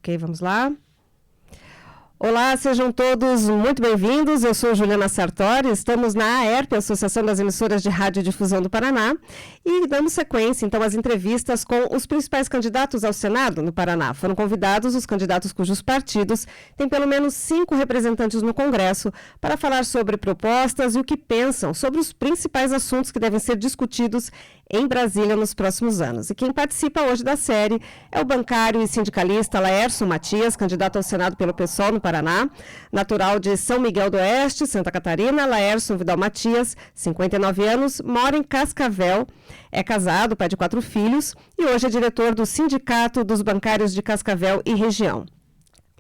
Ok, vamos lá. Olá, sejam todos muito bem-vindos. Eu sou Juliana Sartori, estamos na AERP, Associação das Emissoras de Rádio e Difusão do Paraná, e damos sequência, então, às entrevistas com os principais candidatos ao Senado no Paraná. Foram convidados os candidatos cujos partidos têm pelo menos 5 representantes no Congresso para falar sobre propostas e o que pensam sobre os principais assuntos que devem ser discutidos em Brasília nos próximos anos. E quem participa hoje da série é o bancário e sindicalista Laércio Matias, candidato ao Senado pelo PSOL no Paraná, natural de São Miguel do Oeste, Santa Catarina. Laércio Vidal Matias, 59 anos, mora em Cascavel, é casado, pai de 4 filhos e hoje é diretor do Sindicato dos Bancários de Cascavel e região.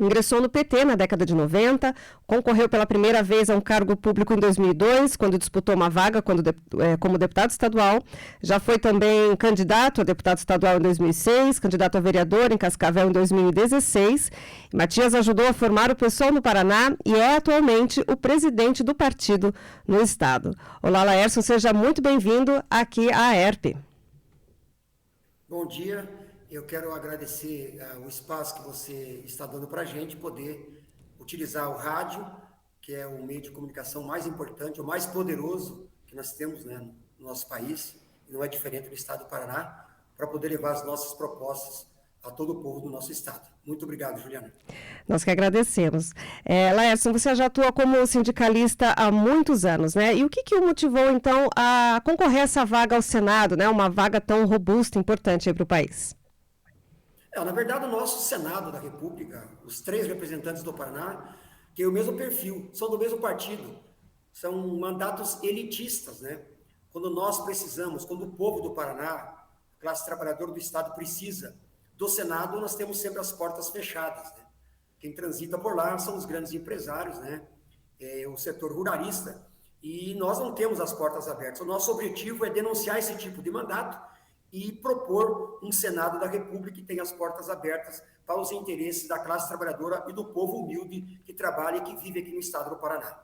Ingressou no PT na década de 90, concorreu pela primeira vez a um cargo público em 2002, quando disputou uma vaga como deputado estadual. Já foi também candidato a deputado estadual em 2006, candidato a vereador em Cascavel em 2016. Matias ajudou a formar o PSOL no Paraná e é atualmente o presidente do partido no estado. Olá, Laércio, seja muito bem-vindo aqui à AERP. Bom dia. Eu quero agradecer o espaço que você está dando para a gente poder utilizar o rádio, que é o meio de comunicação mais importante, o mais poderoso que nós temos, né, no nosso país, e não é diferente do estado do Paraná, para poder levar as nossas propostas a todo o povo do nosso estado. Muito obrigado, Juliana. Nós que agradecemos. Laércio, você já atua como sindicalista há muitos anos, né? E o que o motivou, então, a concorrer a essa vaga ao Senado, né? Uma vaga tão robusta e importante para o país? Na verdade, o nosso Senado da República, os 3 representantes do Paraná, têm o mesmo perfil, são do mesmo partido, são mandatos elitistas, né? Quando nós precisamos, quando o povo do Paraná, a classe trabalhadora do Estado precisa do Senado, nós temos sempre as portas fechadas, né? Quem transita por lá são os grandes empresários, né? O setor ruralista, e nós não temos as portas abertas. O nosso objetivo é denunciar esse tipo de mandato e propor um Senado da República que tenha as portas abertas para os interesses da classe trabalhadora e do povo humilde que trabalha e que vive aqui no estado do Paraná.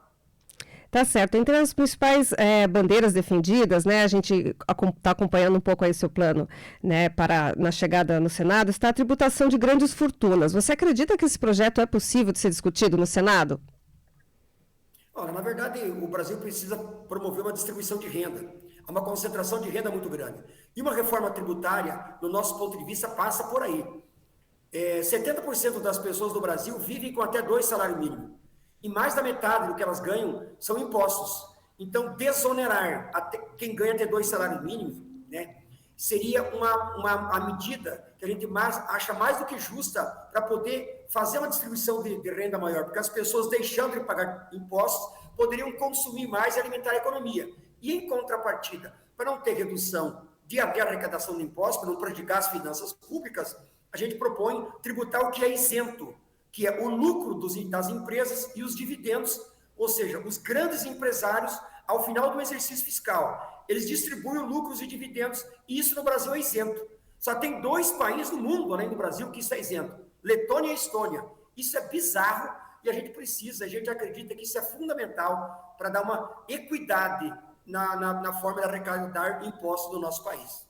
Tá certo. Entre as principais bandeiras defendidas, né, a gente está acompanhando um pouco aí seu plano, né, na chegada no Senado, está a tributação de grandes fortunas. Você acredita que esse projeto é possível de ser discutido no Senado? Olha, na verdade, o Brasil precisa promover uma distribuição de renda, uma concentração de renda muito grande. E uma reforma tributária, do nosso ponto de vista, passa por aí. 70% das pessoas do Brasil vivem com até 2 salários mínimos. E mais da metade do que elas ganham são impostos. Então, desonerar quem ganha até 2 salários mínimos, né, seria uma medida que a gente acha mais do que justa para poder fazer uma distribuição de renda maior, porque as pessoas, deixando de pagar impostos, poderiam consumir mais e alimentar a economia. E, em contrapartida, para não ter redução de arrecadação de impostos, para não prejudicar as finanças públicas, a gente propõe tributar o que é isento, que é o lucro das empresas e os dividendos, ou seja, os grandes empresários, ao final do exercício fiscal, eles distribuem lucros e dividendos, e isso no Brasil é isento. Só tem 2 países no mundo, além do Brasil, que isso é isento: Letônia e Estônia. Isso é bizarro e a gente acredita que isso é fundamental para dar uma equidade na forma de arrecadar impostos do nosso país.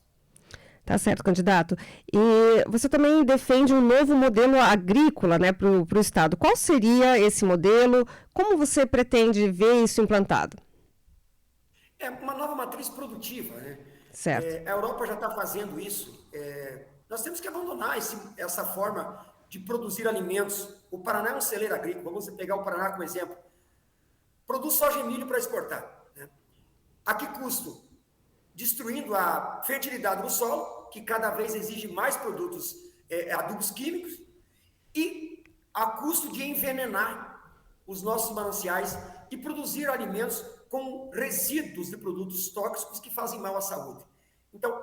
Tá certo, candidato. E você também defende um novo modelo agrícola, né, para o Estado. Qual seria esse modelo? Como você pretende ver isso implantado? É uma nova matriz produtiva, né? Certo. A Europa já está fazendo isso. Nós temos que abandonar essa forma de produzir alimentos. O Paraná é um celeiro agrícola. Vamos pegar o Paraná como exemplo. Produz soja e milho para exportar, né? A que custo? Destruindo a fertilidade do solo, que cada vez exige mais produtos, adubos químicos, e a custo de envenenar os nossos mananciais e produzir alimentos com resíduos de produtos tóxicos que fazem mal à saúde. Então,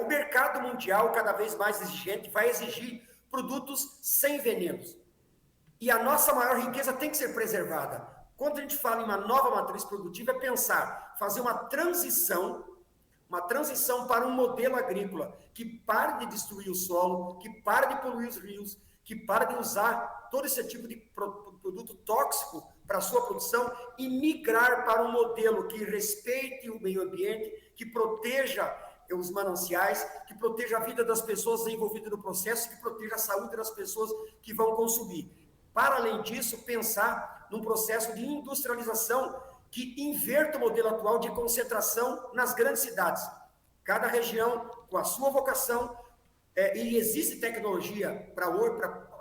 o mercado mundial, cada vez mais exigente, vai exigir produtos sem venenos. E a nossa maior riqueza tem que ser preservada. Quando a gente fala em uma nova matriz produtiva, é pensar, fazer uma transição para um modelo agrícola que pare de destruir o solo, que pare de poluir os rios, que pare de usar todo esse tipo de produto tóxico para a sua produção e migrar para um modelo que respeite o meio ambiente, que proteja os mananciais, que proteja a vida das pessoas envolvidas no processo, que proteja a saúde das pessoas que vão consumir. Para além disso, pensar num processo de industrialização que inverta o modelo atual de concentração nas grandes cidades. Cada região com a sua vocação, e existe tecnologia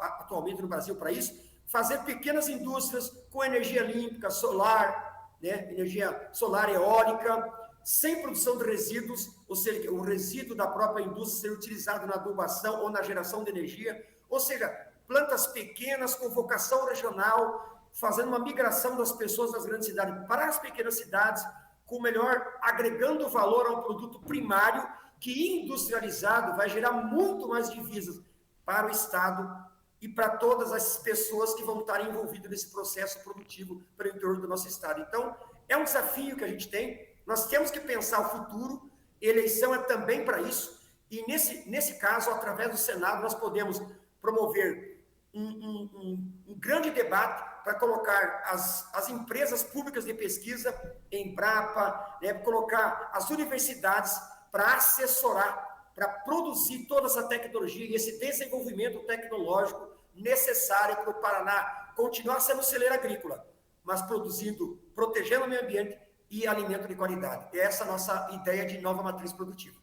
atualmente no Brasil para isso, fazer pequenas indústrias com energia limpa, solar, né, energia solar eólica, sem produção de resíduos, ou seja, o resíduo da própria indústria ser utilizado na adubação ou na geração de energia, ou seja, plantas pequenas com vocação regional, fazendo uma migração das pessoas das grandes cidades para as pequenas cidades, com melhor, agregando valor ao produto primário, que industrializado vai gerar muito mais divisas para o Estado e para todas as pessoas que vão estar envolvidas nesse processo produtivo para o interior do nosso Estado. Então, é um desafio que a gente tem, nós temos que pensar o futuro, eleição é também para isso, e nesse caso, através do Senado, nós podemos promover um grande debate para colocar as empresas públicas de pesquisa, Embrapa, né, colocar as universidades para assessorar, para produzir toda essa tecnologia e esse desenvolvimento tecnológico necessário para o Paraná continuar sendo celeiro agrícola, mas protegendo o meio ambiente e alimento de qualidade. Essa é a nossa ideia de nova matriz produtiva.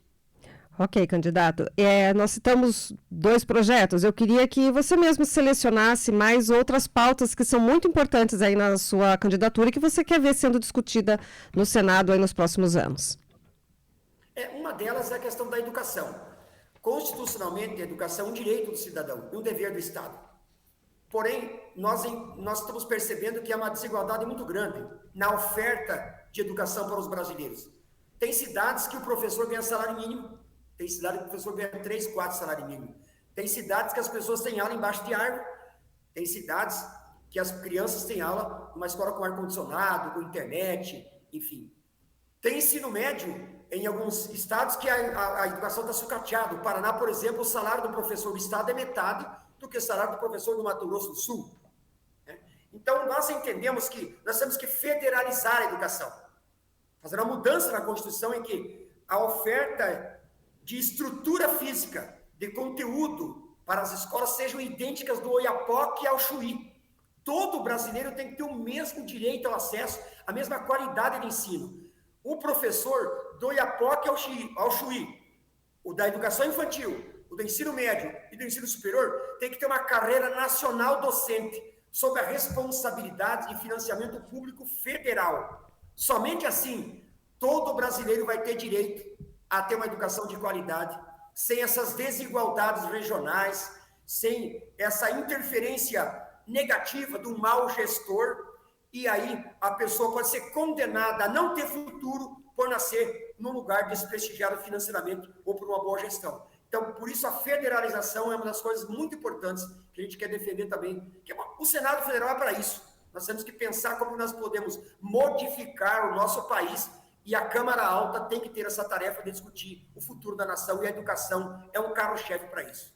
Ok, candidato. Nós citamos 2 projetos. Eu queria que você mesmo selecionasse mais outras pautas que são muito importantes aí na sua candidatura e que você quer ver sendo discutida no Senado aí nos próximos anos. Uma delas é a questão da educação. Constitucionalmente, a educação é um direito do cidadão e um dever do Estado. Porém, nós estamos percebendo que há uma desigualdade muito grande na oferta de educação para os brasileiros. Tem cidades que o professor ganha salário mínimo, tem cidade que o professor ganha 3, 4 salários mínimos. Tem cidades que as pessoas têm aula embaixo de árvore, tem cidades que as crianças têm aula numa escola com ar-condicionado, com internet, enfim. Tem ensino médio em alguns estados que a educação está sucateada. O Paraná, por exemplo, o salário do professor do estado é metade do que o salário do professor do Mato Grosso do Sul. Então, nós entendemos que nós temos que federalizar a educação. Fazer uma mudança na Constituição em que a oferta de estrutura física, de conteúdo para as escolas sejam idênticas do Oiapoque ao Chuí. Todo brasileiro tem que ter o mesmo direito ao acesso, a mesma qualidade de ensino. O professor do Oiapoque ao Chuí, o da educação infantil, o do ensino médio e do ensino superior, tem que ter uma carreira nacional docente, sob a responsabilidade de financiamento público federal. Somente assim, todo brasileiro vai ter direito a ter uma educação de qualidade, sem essas desigualdades regionais, sem essa interferência negativa do mau gestor, e aí a pessoa pode ser condenada a não ter futuro por nascer num lugar desprestigiado financeiramente ou por uma boa gestão. Então, por isso, a federalização é uma das coisas muito importantes que a gente quer defender também. O Senado Federal é para isso. Nós temos que pensar como nós podemos modificar o nosso país, e a Câmara Alta tem que ter essa tarefa de discutir o futuro da nação, e a educação é um carro-chefe para isso.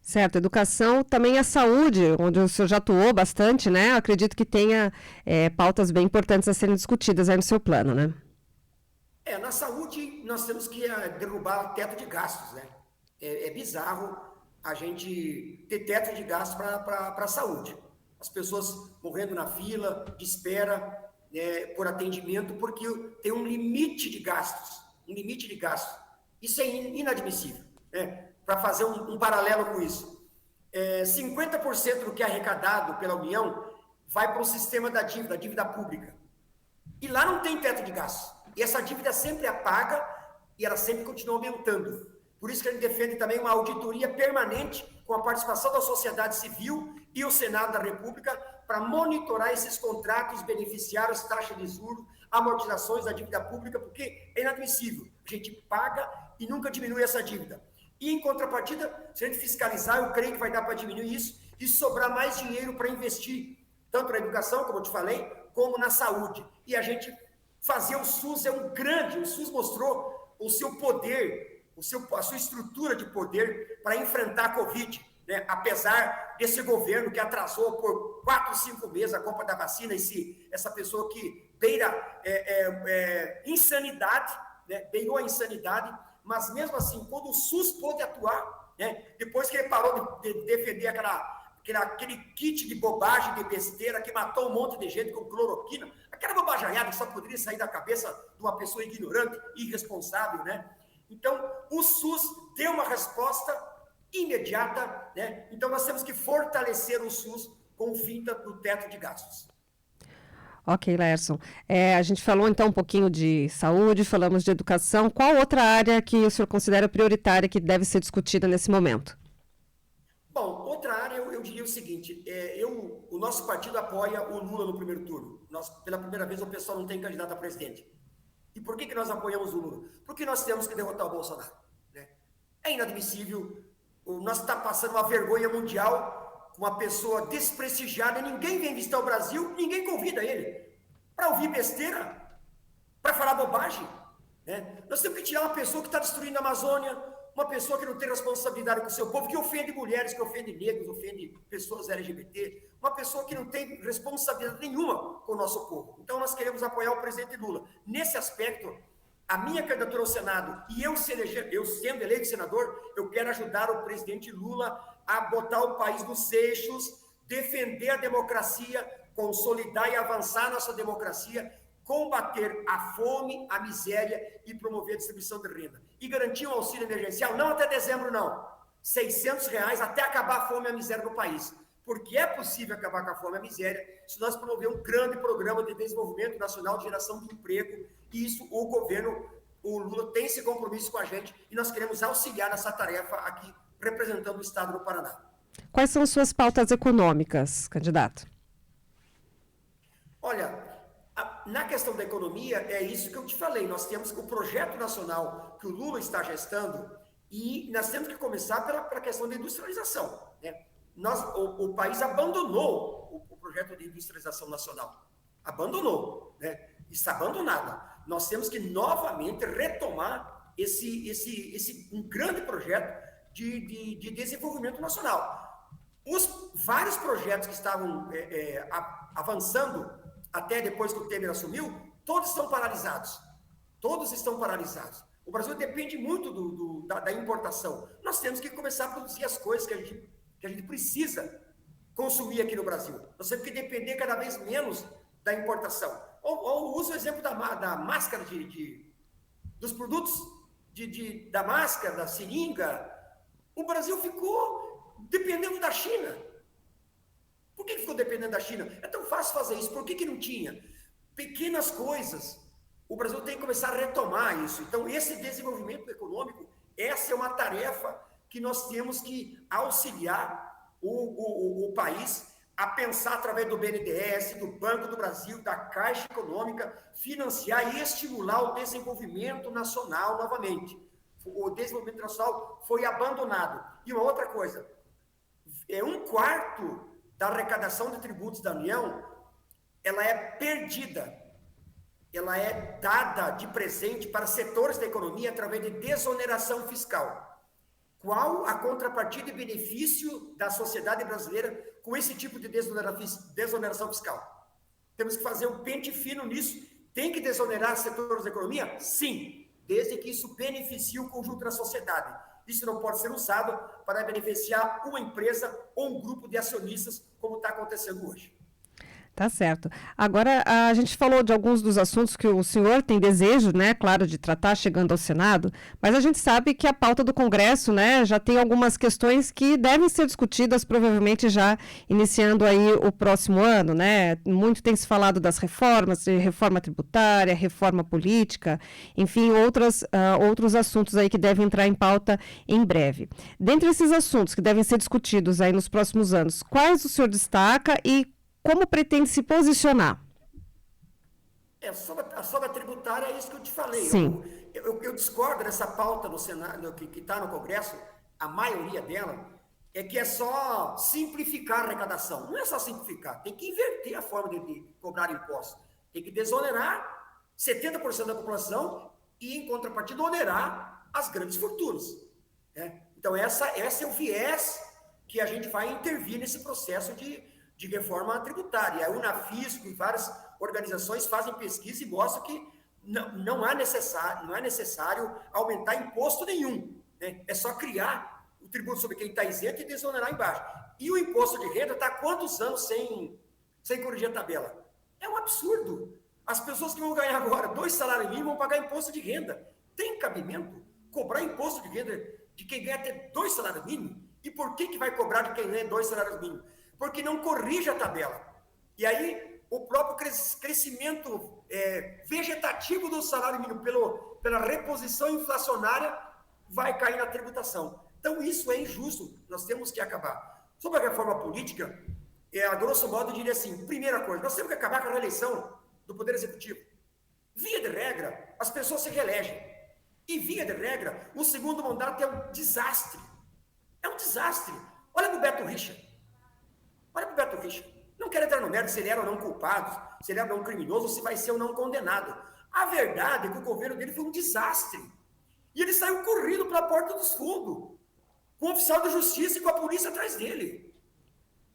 Certo, educação, também a saúde, onde o senhor já atuou bastante, né? Acredito que tenha pautas bem importantes a serem discutidas aí no seu plano, né? Na saúde, nós temos que derrubar o teto de gastos, né? É bizarro a gente ter teto de gastos para a saúde. As pessoas morrendo na fila de espera por atendimento, porque tem um limite de gastos. Isso é inadmissível, né? Para fazer um paralelo com isso. 50% do que é arrecadado pela União vai para o sistema da dívida pública. E lá não tem teto de gastos. E essa dívida sempre é paga e ela sempre continua aumentando. Por isso que a gente defende também uma auditoria permanente com a participação da sociedade civil e o Senado da República para monitorar esses contratos, beneficiários, taxa de juros, amortizações da dívida pública, porque é inadmissível. A gente paga e nunca diminui essa dívida. E, em contrapartida, se a gente fiscalizar, eu creio que vai dar para diminuir isso e sobrar mais dinheiro para investir, tanto na educação, como eu te falei, como na saúde. E a gente fazer o SUS o SUS mostrou o seu poder, a sua estrutura de poder para enfrentar a Covid, né? Apesar desse governo que atrasou por 4, 5 meses a compra da vacina, essa pessoa que beira insanidade, né? Beirou a insanidade, mas mesmo assim, quando o SUS pôde atuar, né, depois que ele parou de defender aquele kit de bobagem, de besteira, que matou um monte de gente com cloroquina, aquela bobajaiada que só poderia sair da cabeça de uma pessoa ignorante, irresponsável, né? Então, o SUS deu uma resposta imediata, né? Então, nós temos que fortalecer o SUS com o fim do teto de gastos. Ok, Laércio. A gente falou então um pouquinho de saúde, falamos de educação. Qual outra área que o senhor considera prioritária que deve ser discutida nesse momento? Bom, outra área eu diria o seguinte, o nosso partido apoia o Lula no primeiro turno. Pela primeira vez, o pessoal não tem candidato a presidente. E por que nós apoiamos o Lula? Porque nós temos que derrotar o Bolsonaro. Né? É inadmissível, nós estamos passando uma vergonha mundial com uma pessoa desprestigiada, ninguém vem visitar o Brasil, ninguém convida ele para ouvir besteira, para falar bobagem. Né? Nós temos que tirar uma pessoa que está destruindo a Amazônia, uma pessoa que não tem responsabilidade com o seu povo, que ofende mulheres, que ofende negros, ofende pessoas LGBT, uma pessoa que não tem responsabilidade nenhuma com o nosso povo. Então, nós queremos apoiar o presidente Lula. Nesse aspecto, a minha candidatura ao Senado, e eu sendo eleito senador, eu quero ajudar o presidente Lula a botar o país nos eixos, defender a democracia, consolidar e avançar a nossa democracia, combater a fome, a miséria e promover a distribuição de renda. E garantir um auxílio emergencial, não até dezembro, não. R$600 até acabar a fome e a miséria no país. Porque é possível acabar com a fome e a miséria se nós promovermos um grande programa de desenvolvimento nacional de geração de emprego. E isso o governo, o Lula, tem esse compromisso com a gente e nós queremos auxiliar nessa tarefa aqui, representando o Estado do Paraná. Quais são suas pautas econômicas, candidato? Olha, na questão da economia, é isso que eu te falei. Nós temos o projeto nacional que o Lula está gestando e nós temos que começar pela questão da industrialização. Né? O país abandonou o projeto de industrialização nacional. Abandonou. Né? Está abandonado. Nós temos que novamente retomar um grande projeto de desenvolvimento nacional. Os vários projetos que estavam avançando até depois que o Temer assumiu, todos estão paralisados. Todos estão paralisados. O Brasil depende muito da importação. Nós temos que começar a produzir as coisas que a gente precisa consumir aqui no Brasil. Nós temos que depender cada vez menos da importação. Ou uso o exemplo da máscara, dos produtos da máscara, da seringa. O Brasil ficou dependendo da China. Por que ficou dependendo da China? É tão fácil fazer isso. Por que não tinha? Pequenas coisas. O Brasil tem que começar a retomar isso. Então, esse desenvolvimento econômico, essa é uma tarefa que nós temos que auxiliar o país a pensar através do BNDES, do Banco do Brasil, da Caixa Econômica, financiar e estimular o desenvolvimento nacional novamente. O desenvolvimento nacional foi abandonado. E uma outra coisa, 1/4 da arrecadação de tributos da União, ela é perdida, ela é dada de presente para setores da economia através de desoneração fiscal. Qual a contrapartida e benefício da sociedade brasileira com esse tipo de desoneração fiscal? Temos que fazer um pente fino nisso. Tem que desonerar setores da economia? Sim, desde que isso beneficie o conjunto da sociedade. Isso não pode ser usado para beneficiar uma empresa ou um grupo de acionistas, como está acontecendo hoje. Tá certo. Agora, a gente falou de alguns dos assuntos que o senhor tem desejo, né, claro, de tratar chegando ao Senado, mas a gente sabe que a pauta do Congresso, né, já tem algumas questões que devem ser discutidas, provavelmente já iniciando aí o próximo ano, né? Muito tem se falado das reformas, de reforma tributária, reforma política, enfim, outros assuntos aí que devem entrar em pauta em breve. Dentre esses assuntos que devem ser discutidos aí nos próximos anos, quais o senhor destaca e como pretende se posicionar? Sobre a tributária, é isso que eu te falei. Sim. Eu discordo dessa pauta no Senado, que está no Congresso, a maioria dela, é que é só simplificar a arrecadação. Não é só simplificar, tem que inverter a forma de cobrar impostos. Tem que desonerar 70% da população e, em contrapartida, onerar as grandes fortunas. Né? Então, esse é o viés que a gente vai intervir nesse processo de reforma tributária. A Unafisco e várias organizações fazem pesquisa e mostram que não é necessário aumentar imposto nenhum, né? É só criar o tributo sobre quem está isento e desonerar embaixo. E o imposto de renda está há quantos anos sem corrigir a tabela? É um absurdo. As pessoas que vão ganhar agora 2 salários mínimos vão pagar imposto de renda. Tem cabimento cobrar imposto de renda de quem ganha até 2 salários mínimos? E por que vai cobrar de quem ganha 2 salários mínimos? Porque não corrige a tabela. E aí, o próprio crescimento vegetativo do salário mínimo pela reposição inflacionária vai cair na tributação. Então, isso é injusto. Nós temos que acabar. Sobre a reforma política, a grosso modo, eu diria assim, primeira coisa, nós temos que acabar com a reeleição do Poder Executivo. Via de regra, as pessoas se reelegem. E, via de regra, o segundo mandato é um desastre. É um desastre. Olha para o Beto Richa. Olha para o Beto Richa. Não quero entrar no mérito se ele era ou não culpado, se ele era ou não criminoso, se vai ser ou não condenado. A verdade é que o governo dele foi um desastre. E ele saiu correndo pela porta dos fundos, com o oficial da justiça e com a polícia atrás dele.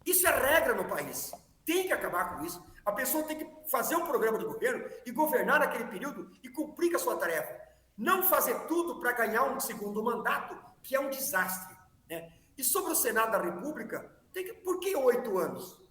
Isso é regra no país. Tem que acabar com isso. A pessoa tem que fazer um programa de governo e governar naquele período e cumprir com a sua tarefa. Não fazer tudo para ganhar um segundo mandato, que é um desastre, né? E sobre o Senado da República, por que 8 anos?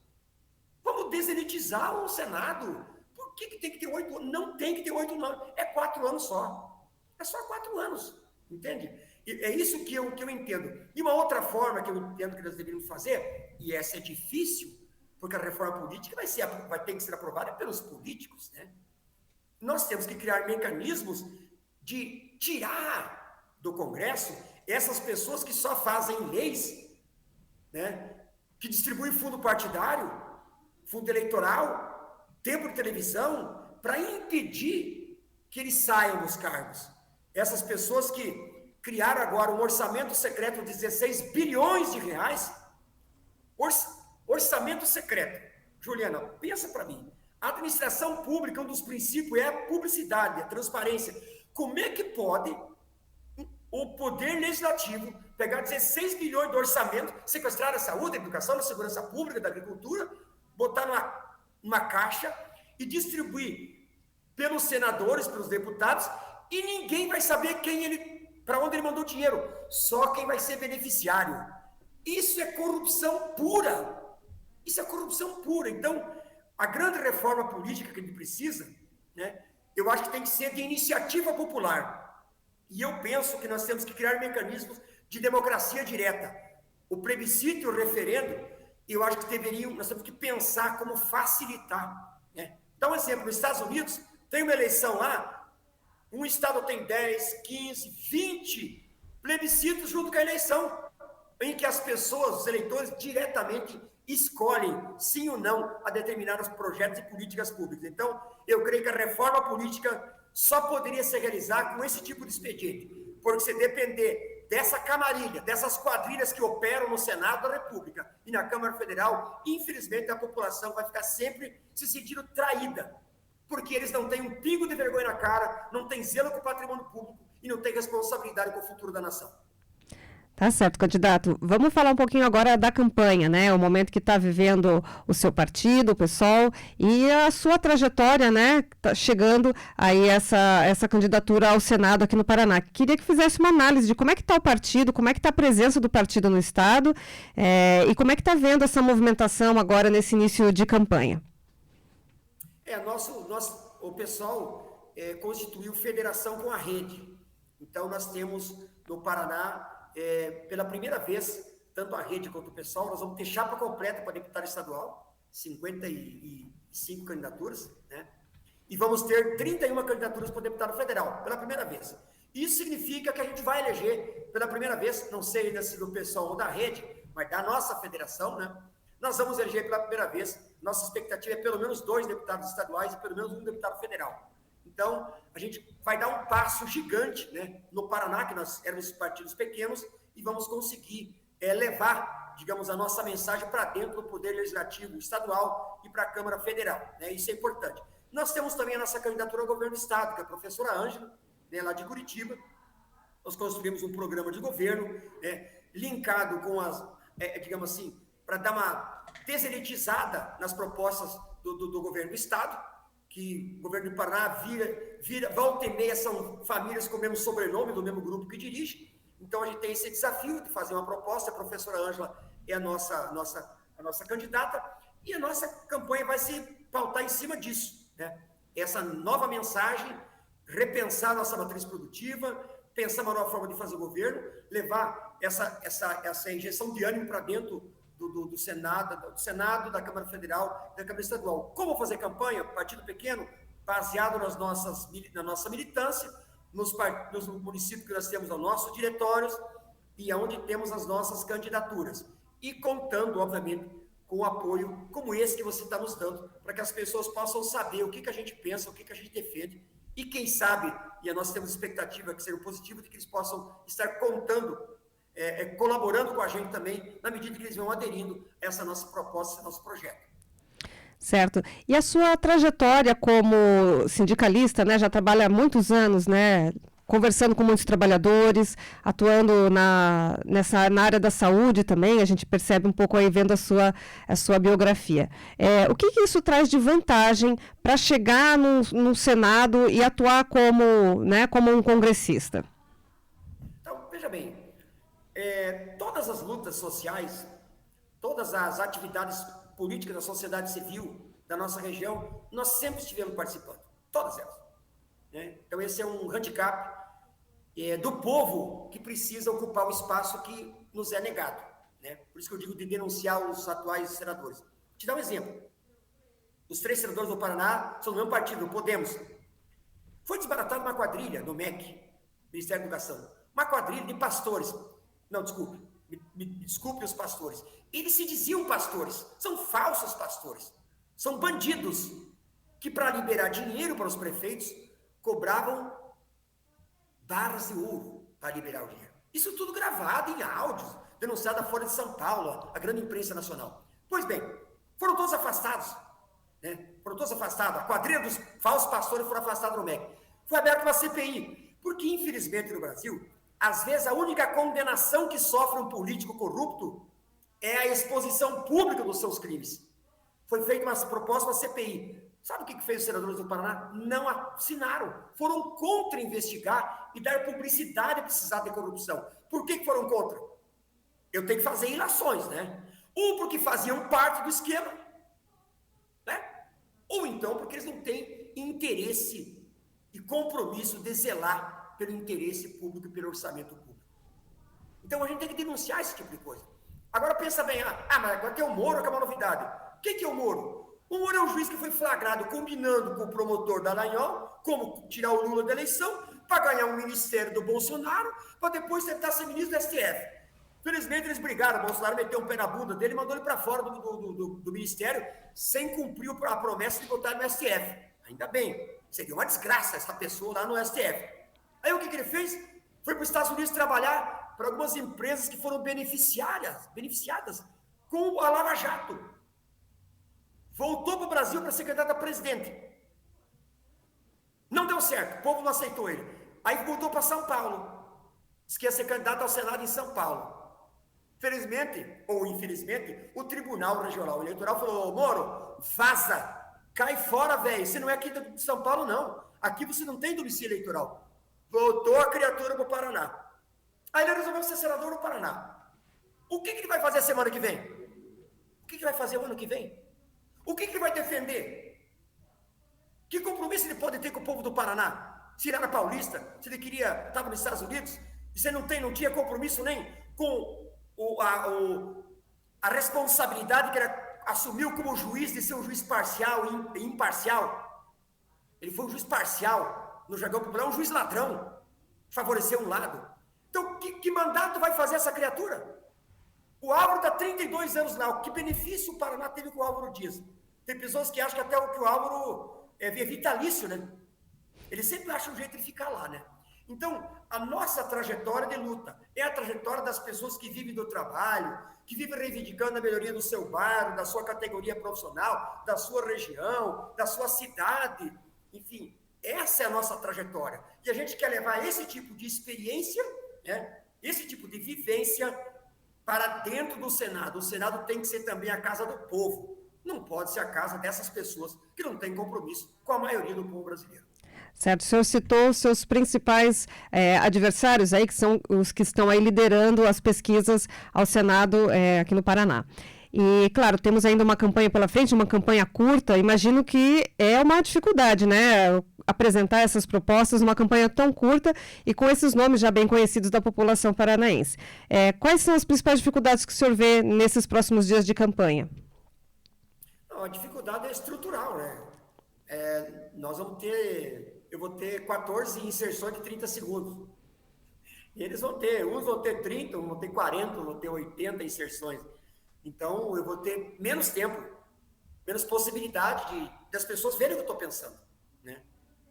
Vamos deselitizar o Senado. Por que tem que ter 8 anos? Não tem que ter 8 anos. É 4 anos só. É só 4 anos. Entende? E é isso que eu entendo. E uma outra forma que eu entendo que nós deveríamos fazer, e essa é difícil, porque a reforma política vai ter que ser aprovada pelos políticos, né? Nós temos que criar mecanismos de tirar do Congresso essas pessoas que só fazem leis, né? Que distribuem fundo partidário, fundo eleitoral, tempo de televisão, para impedir que eles saiam dos cargos. Essas pessoas que criaram agora um orçamento secreto de 16 bilhões de reais, orçamento secreto. Juliana, pensa para mim. A administração pública, um dos princípios é a publicidade, a transparência. Como é que pode o poder legislativo pegar 16 bilhões de orçamento, sequestrar a saúde, a educação, a segurança pública, da agricultura, botar numa caixa e distribuir pelos senadores, pelos deputados, e ninguém vai saber para onde ele mandou dinheiro, só quem vai ser beneficiário. Isso é corrupção pura. Isso é corrupção pura. Então, a grande reforma política que a gente precisa, né, eu acho que tem que ser de iniciativa popular. E eu penso que nós temos que criar mecanismos de democracia direta. O plebiscito e o referendo, eu acho que nós temos que pensar como facilitar, né? Dá um exemplo, nos Estados Unidos, tem uma eleição lá, um estado tem 10, 15, 20 plebiscitos junto com a eleição, em que as pessoas, os eleitores, diretamente escolhem sim ou não a determinados projetos e políticas públicas. Então, eu creio que a reforma política só poderia se realizar com esse tipo de expediente, porque se depender dessa camarilha, dessas quadrilhas que operam no Senado da República e na Câmara Federal, infelizmente a população vai ficar sempre se sentindo traída, porque eles não têm um pingo de vergonha na cara, não têm zelo com o patrimônio público e não têm responsabilidade com o futuro da nação. Tá certo, candidato. Vamos falar um pouquinho agora da campanha, né? O momento que está vivendo o seu partido, o PSOL, e a sua trajetória, né? Tá chegando aí essa candidatura ao Senado aqui no Paraná. Queria que fizesse uma análise de como é que está o partido, como é que está a presença do partido no Estado, e como é que está vendo essa movimentação agora nesse início de campanha. O PSOL constituiu federação com a Rede. Então, nós temos no Paraná, pela primeira vez, tanto a Rede quanto o PSOL, nós vamos ter chapa completa para deputado estadual, 55 candidaturas, né? E vamos ter 31 candidaturas para deputado federal, pela primeira vez. Isso significa que a gente vai eleger pela primeira vez, não sei ainda se do PSOL ou da Rede, mas da nossa federação, né? Nós vamos eleger pela primeira vez, nossa expectativa é pelo menos 2 deputados estaduais e pelo menos 1 deputado federal. Então, a gente vai dar um passo gigante, né, no Paraná, que nós éramos partidos pequenos, e vamos conseguir levar, digamos, a nossa mensagem para dentro do Poder Legislativo estadual e para a Câmara Federal, né? Isso é importante. Nós temos também a nossa candidatura ao governo do Estado, que é a professora Ângela, né, lá de Curitiba. Nós construímos um programa de governo, né, linkado com digamos assim, para dar uma deselitizada nas propostas do governo do Estado, que o governo do Paraná volta e meia são famílias com o mesmo sobrenome do mesmo grupo que dirige. Então, a gente tem esse desafio de fazer uma proposta. A professora Ângela é a nossa candidata, e a nossa campanha vai se pautar em cima disso, né? Essa nova mensagem, repensar a nossa matriz produtiva, pensar uma nova forma de fazer o governo, levar essa injeção de ânimo para dentro do Senado, da Câmara Federal, da Câmara Estadual. Como fazer campanha? Partido pequeno, baseado na nossa militância, nos municípios que nós temos os nossos diretórios e onde temos as nossas candidaturas. E contando, obviamente, com o apoio como esse que você está nos dando, para que as pessoas possam saber o que a gente pensa, o que a gente defende, e quem sabe, e nós temos expectativa que seja positivo, de que eles possam estar contando, colaborando com a gente também, na medida que eles vão aderindo a essa nossa proposta, esse nosso projeto. Certo. E a sua trajetória como sindicalista, né, já trabalha há muitos anos, né, conversando com muitos trabalhadores, atuando na área da saúde também, a gente percebe um pouco aí vendo a sua biografia. O que isso traz de vantagem para chegar no Senado e atuar como um congressista? Então, veja bem, todas as lutas sociais, todas as atividades políticas da sociedade civil da nossa região, nós sempre estivemos participando, todas elas. Né? Então, esse é um handicap do povo que precisa ocupar o espaço que nos é negado. Né? Por isso que eu digo de denunciar os atuais senadores. Vou te dar um exemplo. Os 3 senadores do Paraná são do mesmo partido, o Podemos. Foi desbaratada uma quadrilha no MEC, Ministério da Educação. Uma quadrilha de pastores. Não, desculpe. Me desculpe os pastores. Eles se diziam pastores. São falsos pastores. São bandidos que, para liberar dinheiro para os prefeitos, cobravam barras de ouro para liberar o dinheiro. Isso tudo gravado em áudios, denunciado à Folha de São Paulo, a grande imprensa nacional. Pois bem, foram todos afastados. Né? Foram todos afastados. A quadrilha dos falsos pastores foram afastados do MEC. Foi aberta uma CPI, porque, infelizmente, no Brasil, às vezes a única condenação que sofre um político corrupto é a exposição pública dos seus crimes. Foi feita uma proposta, uma CPI. Sabe o que fez os senadores do Paraná? Não assinaram. Foram contra investigar e dar publicidade a precisar de corrupção. Por que foram contra? Eu tenho que fazer ilações, né? Ou porque faziam parte do esquema, né? Ou então porque eles não têm interesse e compromisso de zelar pelo interesse público e pelo orçamento público. Então a gente tem que denunciar esse tipo de coisa. Agora pensa bem, mas agora tem o Moro, que é uma novidade. O que é o Moro? O Moro é um juiz que foi flagrado combinando com o promotor Dallagnol como tirar o Lula da eleição para ganhar um ministério do Bolsonaro para depois tentar ser ministro do STF. Felizmente eles brigaram, o Bolsonaro meteu um pé na bunda dele e mandou ele para fora do ministério sem cumprir a promessa de botar no STF. Ainda bem, seria uma desgraça essa pessoa lá no STF. Aí o que ele fez? Foi para os Estados Unidos trabalhar para algumas empresas que foram beneficiadas com a Lava Jato. Voltou para o Brasil para ser candidato a presidente. Não deu certo, o povo não aceitou ele. Aí voltou para São Paulo. Disse que ia ser candidato ao Senado em São Paulo. Felizmente, ou infelizmente, o Tribunal Regional Eleitoral falou: Moro, vaza, cai fora, velho. Você não é aqui de São Paulo, não. Aqui você não tem domicílio eleitoral. Voltou a criatura para o Paraná. Aí ele resolveu ser senador do Paraná. O que ele vai fazer a semana que vem? O que ele vai fazer o ano que vem? O que ele vai defender? Que compromisso ele pode ter com o povo do Paraná? Se ele era paulista, se ele estava nos Estados Unidos, e você não tinha compromisso nem com a responsabilidade que ele assumiu como juiz de ser um juiz parcial e imparcial. Ele foi um juiz parcial, no jargão popular, um juiz ladrão, favoreceu um lado. Então, que mandato vai fazer essa criatura? O Álvaro está 32 anos lá. Que benefício o Paraná teve com o Álvaro Dias? Tem pessoas que acham que até o Álvaro é vitalício, né? Ele sempre acha um jeito de ficar lá, né? Então, a nossa trajetória de luta é a trajetória das pessoas que vivem do trabalho, que vivem reivindicando a melhoria do seu bairro, da sua categoria profissional, da sua região, da sua cidade. Enfim, essa é a nossa trajetória. E a gente quer levar esse tipo de experiência, né? Esse tipo de vivência para dentro do Senado. O Senado tem que ser também a casa do povo. não pode ser a casa dessas pessoas que não têm compromisso com a maioria do povo brasileiro. Certo, o senhor citou os seus principais adversários aí, que são os que estão aí liderando as pesquisas ao Senado aqui no Paraná. E, claro, temos ainda uma campanha pela frente, uma campanha curta. Imagino que é uma dificuldade, né? Apresentar essas propostas numa campanha tão curta e com esses nomes já bem conhecidos da população paranaense. Quais são as principais dificuldades que o senhor vê nesses próximos dias de campanha? Não, a dificuldade é estrutural, né? Eu vou ter 14 inserções de 30 segundos. E uns vão ter 30, uns vão ter 40, uns vão ter 80 inserções. Então, eu vou ter menos tempo, menos possibilidade das pessoas verem o que eu estou pensando, né?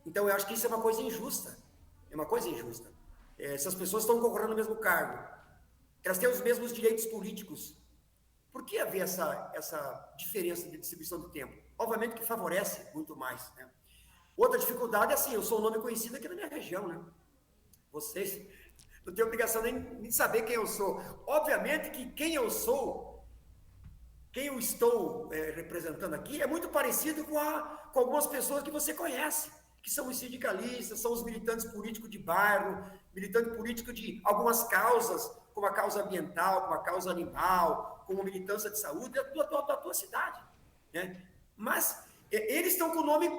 Então, eu acho que isso é uma coisa injusta. É uma coisa injusta. Se as pessoas estão concorrendo no mesmo cargo, elas têm os mesmos direitos políticos, por que haver essa diferença de distribuição do tempo? Obviamente que favorece muito mais, né? Outra dificuldade é assim, eu sou um nome conhecido aqui na minha região, né? Vocês não têm obrigação nem de saber quem eu sou. Obviamente que quem eu estou representando aqui é muito parecido com algumas pessoas que você conhece, que são os sindicalistas, são os militantes políticos de bairro, militante político de algumas causas, como a causa ambiental, como a causa animal, como a militância de saúde da tua cidade, né? Mas eles estão com o nome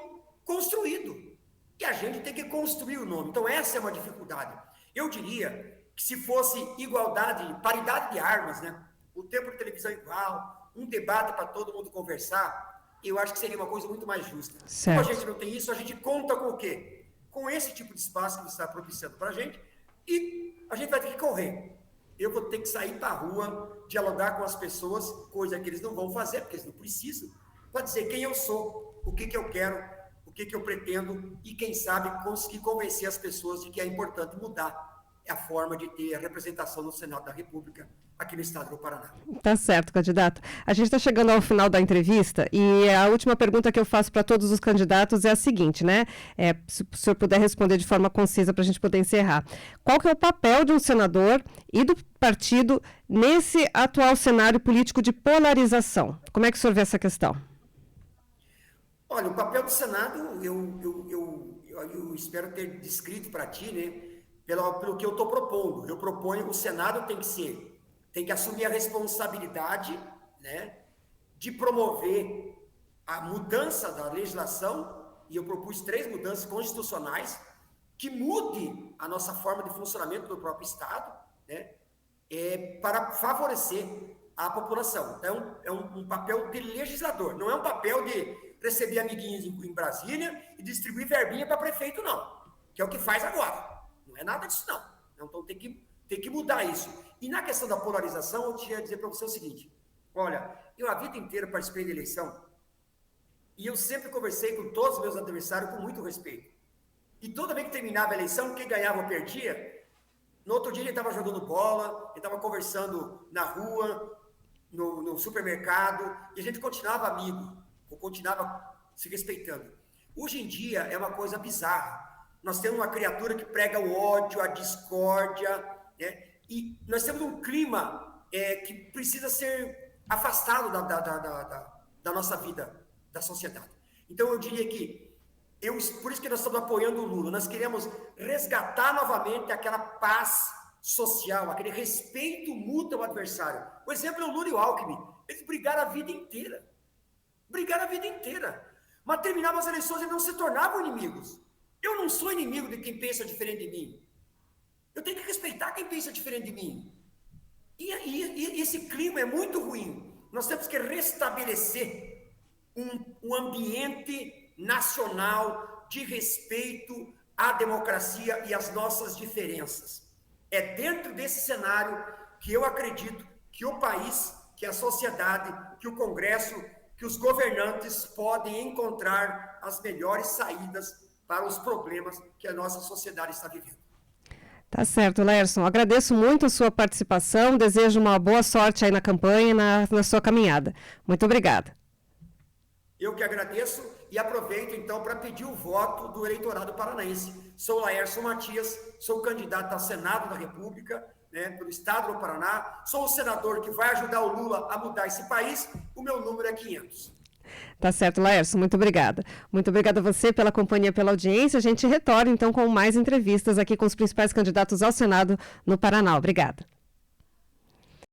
construído e a gente tem que construir o nome. Então essa é uma dificuldade. Eu diria que se fosse igualdade, paridade de armas, né? O tempo de televisão igual, um debate para todo mundo conversar, eu acho que seria uma coisa muito mais justa. Certo. Como a gente não tem isso, a gente conta com o quê? Com esse tipo de espaço que você está propiciando para a gente, e a gente vai ter que correr. Eu vou ter que sair para a rua, dialogar com as pessoas, coisa que eles não vão fazer, porque eles não precisam, para dizer quem eu sou, o que eu quero, o que eu pretendo, e quem sabe conseguir convencer as pessoas de que é importante mudar a forma de ter a representação no Senado da República aqui no estado do Paraná. Tá certo, candidato. A gente está chegando ao final da entrevista e a última pergunta que eu faço para todos os candidatos é a seguinte, né? Se o senhor puder responder de forma concisa para a gente poder encerrar. Qual que é o papel de um senador e do partido nesse atual cenário político de polarização? Como é que o senhor vê essa questão? Olha, o papel do Senado, eu espero ter descrito para ti, né? Pelo que eu estou propondo. Eu proponho que o Senado tem que assumir a responsabilidade, né, de promover a mudança da legislação, e eu propus 3 mudanças constitucionais que mude a nossa forma de funcionamento do próprio Estado, né, para favorecer a população. Então, é um papel de legislador, não é um papel de receber amiguinhos em Brasília e distribuir verbinha para prefeito, não, que é o que faz agora. Não é nada disso, não. Então tem que mudar isso. E na questão da polarização, eu tinha a dizer para você o seguinte: olha, eu a vida inteira participei de eleição e eu sempre conversei com todos os meus adversários com muito respeito. E toda vez que terminava a eleição, quem ganhava ou perdia, no outro dia ele estava jogando bola, ele estava conversando na rua, no supermercado, e a gente continuava amigo, ou continuava se respeitando. Hoje em dia é uma coisa bizarra. Nós temos uma criatura que prega o ódio, a discórdia, né? E nós temos um clima que precisa ser afastado da nossa vida, da sociedade. Então, eu diria que, por isso que nós estamos apoiando o Lula, nós queremos resgatar novamente aquela paz social, aquele respeito mútuo ao adversário. O exemplo é o Lula e o Alckmin. Eles brigaram a vida inteira. Mas terminavam as eleições e não se tornavam inimigos. Eu não sou inimigo de quem pensa diferente de mim. Eu tenho que respeitar quem pensa diferente de mim. E esse clima é muito ruim. Nós temos que restabelecer um ambiente nacional de respeito à democracia e às nossas diferenças. É dentro desse cenário que eu acredito que o país, que a sociedade, que o Congresso, que os governantes podem encontrar as melhores saídas para os problemas que a nossa sociedade está vivendo. Tá certo, Laércio. Agradeço muito a sua participação, desejo uma boa sorte aí na campanha e na sua caminhada. Muito obrigada. Eu que agradeço e aproveito então para pedir o voto do eleitorado paranaense. Sou Laércio Matias, sou candidato ao Senado da República, né, pelo estado do Paraná. Sou o senador que vai ajudar o Lula a mudar esse país. O meu número é 500. Tá certo, Laércio, muito obrigada. Muito obrigada a você pela companhia, pela audiência. A gente retorna, então, com mais entrevistas aqui com os principais candidatos ao Senado no Paraná. Obrigada.